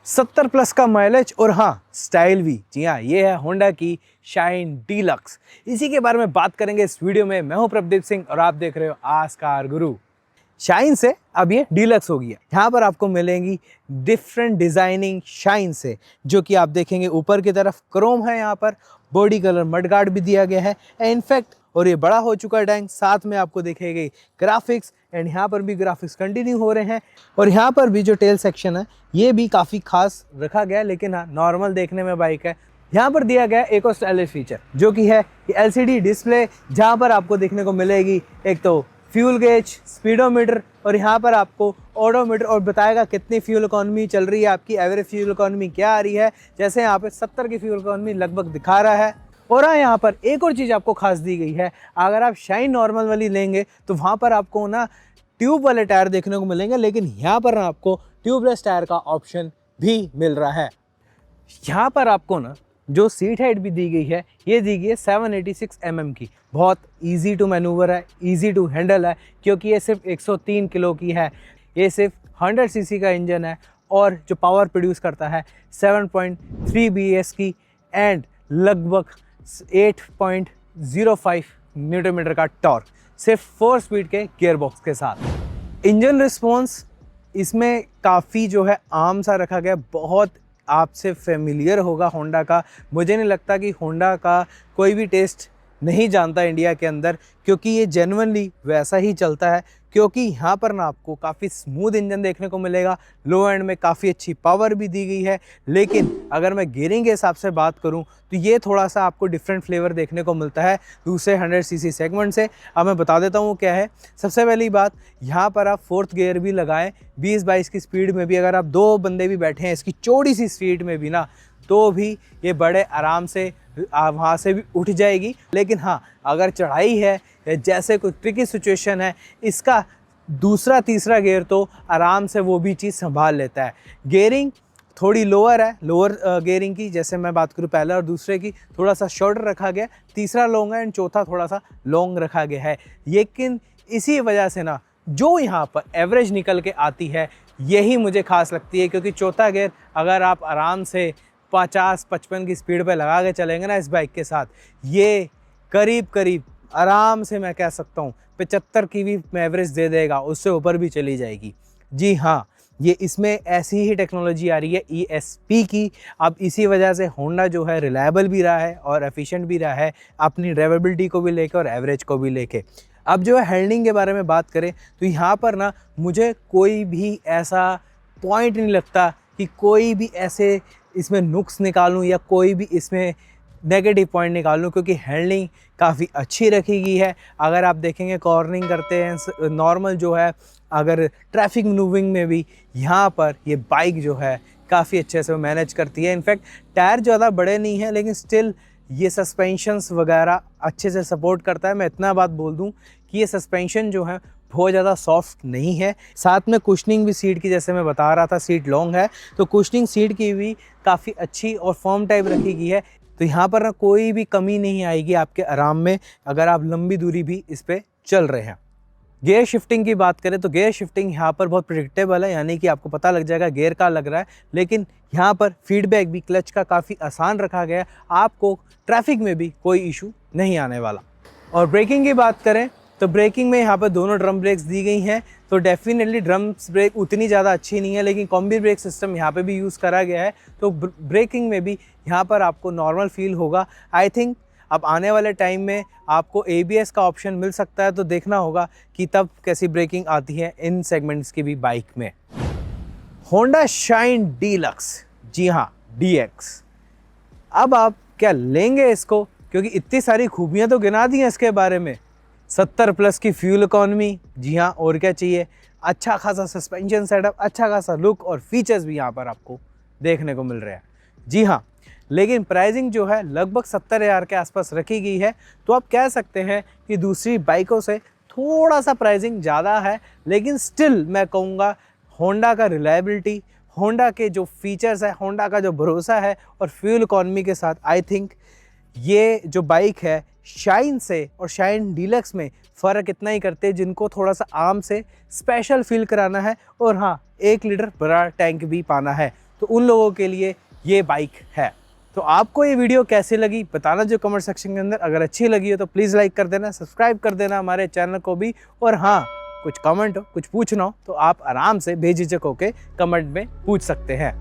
70 plus का mileage और हाँ स्टाइल भी। जी हाँ, ये है होंडा की शाइन डीलक्स। इसी के बारे में बात करेंगे इस वीडियो में। मैं हूं प्रभदीप सिंह और आप देख रहे हो आज कार गुरु। शाइन से अब ये डीलक्स हो गया। यहाँ पर आपको मिलेंगी डिफरेंट डिजाइनिंग शाइन से, जो कि आप देखेंगे ऊपर की तरफ क्रोम है, यहाँ पर बॉडी कलर मडगार्ड भी दिया गया है इनफैक्ट, और ये बड़ा हो चुका है टैंक। साथ में आपको दिखेगी ग्राफिक्स एंड यहाँ पर भी ग्राफिक्स कंटिन्यू हो रहे हैं। और यहाँ पर भी जो टेल सेक्शन है ये भी काफ़ी खास रखा गया है, लेकिन हाँ नॉर्मल देखने में बाइक है। यहाँ पर दिया गया एक और स्टाइलिश फीचर जो कि है LCD डिस्प्ले, जहाँ पर आपको देखने को मिलेगी एक तो फ्यूल गेज, स्पीडोमीटर और यहाँ पर आपको ओडोमीटर, और बताएगा कितनी फ्यूल इकोनॉमी चल रही है, आपकी एवरेज फ्यूल इकोनॉमी क्या आ रही है। जैसे यहाँ पे 70 की फ्यूल इकोनॉमी लगभग दिखा रहा है। और हाँ, यहाँ पर एक और चीज़ आपको खास दी गई है। अगर आप शाइन नॉर्मल वाली लेंगे तो वहाँ पर आपको ना ट्यूब वाले टायर देखने को मिलेंगे, लेकिन यहाँ पर ना आपको ट्यूबलेस टायर का ऑप्शन भी मिल रहा है। यहाँ पर आपको ना जो सीट हाइट भी दी गई है, ये दी गई है 786 mm की। बहुत इजी टू मैनूवर है, इजी टू हैंडल है, क्योंकि ये सिर्फ 103 किलो की है। ये सिर्फ 100 सीसी का इंजन है और जो पावर प्रोड्यूस करता है 7.3 BS की एंड लगभग 8.05 न्यूटन मीटर का टॉर्क, सिर्फ 4 स्पीड के गियर बॉक्स के साथ। इंजन रिस्पॉन्स इसमें काफ़ी जो है आम सा रखा गया, बहुत आपसे फेमिलियर होगा होंडा का। मुझे नहीं लगता कि होंडा का कोई भी टेस्ट नहीं जानता इंडिया के अंदर, क्योंकि ये जेन्युइनली वैसा ही चलता है। क्योंकि यहाँ पर ना आपको काफ़ी स्मूथ इंजन देखने को मिलेगा, लो एंड में काफ़ी अच्छी पावर भी दी गई है। लेकिन अगर मैं गियरिंग के हिसाब से बात करूँ तो ये थोड़ा सा आपको डिफरेंट फ्लेवर देखने को मिलता है दूसरे 100 सीसी सेगमेंट से। अब मैं बता देता हूँ क्या है। सबसे पहली बात, यहाँ पर आप 4th गियर भी लगाएं 20-22 की स्पीड में भी, अगर आप 2 बंदे भी बैठे हैं इसकी चौड़ी सी स्पीड में भी ना, तो भी ये बड़े आराम से वहाँ से भी उठ जाएगी। लेकिन हाँ, अगर चढ़ाई है या जैसे कोई ट्रिकी सिचुएशन है, इसका दूसरा तीसरा गियर तो आराम से वो भी चीज़ संभाल लेता है। गियरिंग थोड़ी लोअर है, लोअर गियरिंग की जैसे मैं बात करूँ पहले और दूसरे की, थोड़ा सा शॉर्टर रखा गया, तीसरा लॉन्ग है एंड चौथा थोड़ा सा लॉन्ग रखा गया है। लेकिन इसी वजह से ना जो यहाँ पर एवरेज निकल के आती है यही मुझे खास लगती है, क्योंकि चौथा गियर अगर आप आराम से 50-55 की स्पीड पे लगा के चलेंगे ना इस बाइक के साथ, ये करीब करीब आराम से मैं कह सकता हूँ 75 की भी एवरेज दे देगा, उससे ऊपर भी चली जाएगी। जी हाँ, ये इसमें ऐसी ही टेक्नोलॉजी आ रही है ESP की। अब इसी वजह से होंडा जो है रिलायबल भी रहा है और एफिशिएंट भी रहा है, अपनी ड्राइवेबिलिटी को भी लेके और एवरेज को भी लेके। अब जो है हैंडलिंग के बारे में बात करें तो यहाँ पर ना मुझे कोई भी ऐसा पॉइंट नहीं लगता कि कोई भी ऐसे इसमें नुक्स निकालूं या कोई भी इसमें नेगेटिव पॉइंट निकालूं, क्योंकि हैंडलिंग काफ़ी अच्छी रखी गई है। अगर आप देखेंगे कॉर्निंग करते हैं नॉर्मल जो है, अगर ट्रैफिक मूविंग में भी यहाँ पर ये बाइक जो है काफ़ी अच्छे से मैनेज करती है। इनफैक्ट टायर ज़्यादा बड़े नहीं हैं, लेकिन स्टिल ये सस्पेंशंस वगैरह अच्छे से सपोर्ट करता है। मैं इतना बात बोल दूं कि ये सस्पेंशन जो है बहुत ज़्यादा सॉफ्ट नहीं है। साथ में कुशनिंग भी सीट की, जैसे मैं बता रहा था सीट लॉन्ग है, तो कुशनिंग सीट की भी काफ़ी अच्छी और फर्म टाइप रखी गई है। तो यहाँ पर ना कोई भी कमी नहीं आएगी आपके आराम में, अगर आप लंबी दूरी भी इस पर चल रहे हैं। गियर शिफ्टिंग की बात करें तो गियर शिफ्टिंग यहाँ पर बहुत प्रेडिक्टेबल है, यानी कि आपको पता लग जाएगा गियर का लग रहा है। लेकिन यहाँ पर फीडबैक भी क्लच का काफ़ी आसान रखा गया है, आपको ट्रैफिक में भी कोई इशू नहीं आने वाला। और ब्रेकिंग की बात करें तो ब्रेकिंग में यहाँ पर दोनों ड्रम ब्रेक्स दी गई हैं, तो डेफिनेटली ड्रम ब्रेक उतनी ज़्यादा अच्छी नहीं है, लेकिन कॉम्बी ब्रेक सिस्टम यहाँ पे भी यूज़ करा गया है, तो ब्रेकिंग में भी यहाँ पर आपको नॉर्मल फील होगा। आई थिंक अब आने वाले टाइम में आपको ABS का ऑप्शन मिल सकता है, तो देखना होगा कि तब कैसी ब्रेकिंग आती है इन सेगमेंट्स की भी बाइक में। होंडा शाइन डीलक्स, जी हाँ DX। अब आप क्या लेंगे इसको, क्योंकि इतनी सारी खूबियाँ तो गिना दी हैं इसके बारे में। 70 प्लस की फ्यूल इकोनॉमी, जी हाँ, और क्या चाहिए। अच्छा खासा सस्पेंशन सेटअप, अच्छा खासा लुक और फीचर्स भी यहाँ पर आपको देखने को मिल रहे हैं। जी हाँ, लेकिन प्राइसिंग जो है लगभग 70,000 के आसपास रखी गई है, तो आप कह सकते हैं कि दूसरी बाइकों से थोड़ा सा प्राइसिंग ज़्यादा है। लेकिन स्टिल मैं कहूँगा होंडा का रिलायबिलिटी, होंडा के जो फीचर्स है, होंडा का जो भरोसा है और फ्यूल इकोनॉमी के साथ, आई थिंक ये जो बाइक है शाइन से और शाइन डीलक्स में फ़र्क इतना ही करते हैं, जिनको थोड़ा सा आम से स्पेशल फील कराना है और हाँ 1 लीटर बड़ा टैंक भी पाना है, तो उन लोगों के लिए ये बाइक है। तो आपको ये वीडियो कैसी लगी बताना जो कमेंट सेक्शन के अंदर। अगर अच्छी लगी हो तो प्लीज़ लाइक कर देना, सब्सक्राइब कर देना हमारे चैनल को भी। और हाँ, कुछ कमेंट हो, कुछ पूछना हो तो आप आराम से बेझिझक होके कमेंट में पूछ सकते हैं।